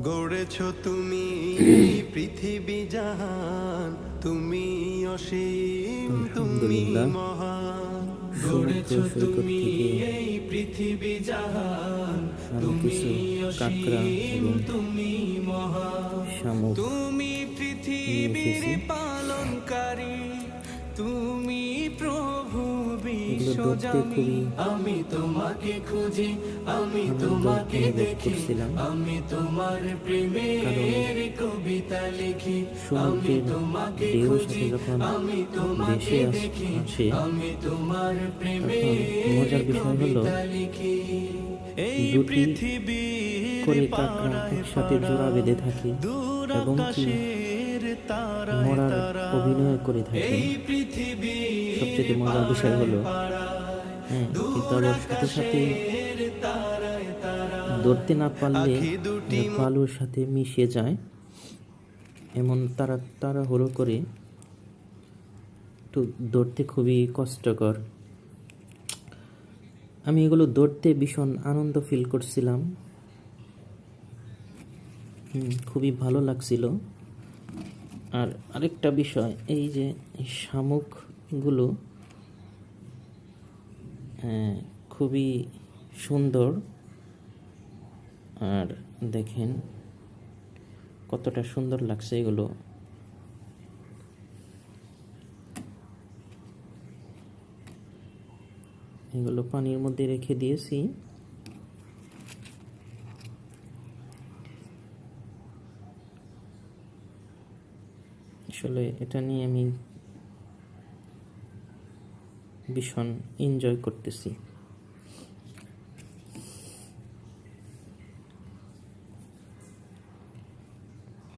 গড়েছ তুমি পৃথিবী জাহান, তুমি অসীম, তুমি আলহামদুলিল্লাহ, মহান। সমুদ্র গড়েছ সৈকত তুমি থেকে এই পৃথিবী জাহান, আমি তুমি কিছু কাঁকড়া অসীম, এবং তুমি মহান। শামুক তুমি নিয়ে পৃথিবীর এসেছি। পালনকারী, তুমি প্রভু এগুলো ধরতে বিশ্বজামি। খুবই আমি তোমাকে খুঁজি, আমি আনন্দ তোমাকে অনুভব দেখি, করছিলাম, আমি তোমার কারণ প্রেমের কবিতা লিখি। আমি সমুদ্রের তোমাকে ঢেউয়ের সাথে খুঁজি, যখন আমি তোমাকে ভেসে দেখি, আসে, আমি তোমার তখন প্রেমের মজার বিষয় হলো কবিতা লিখি। এই দুটি পৃথিবীর করে কাঁকড়া পাড়ায় একসাথে জোড়া পাড়ায়, বেঁধে থাকে দূর এবং কি আকাশের তারায় মরার তারায়, অভিনয় করে থাকে। এই পৃথিবীর সবচেয়ে মজার বিষয় পাড়ায় হলো পাড়ায়, কিন্তু দূর আবার সাথে সাথে আকাশের তারায় তারায়, ধরতে না পারলে আখি দুটি বালুর সাথে মিশে যায়, এমন তাড়াহুড়ো করে একটু ধরতে খুবই কষ্টকর। আমি এগুলো ধরতে ভীষণ আনন্দ ফিল করছিলাম, খুবই ভালো লাগছিল। আর আরেকটা বিষয়, এই যে শামুকগুলো খুবই সুন্দর। আর দেখেন কতটা সুন্দর লাগছে এগুলো। এগুলো পানির মধ্যে রেখে দিয়েছি। আসলে এটা নিয়ে আমি ভীষণ এনজয় করতেছি।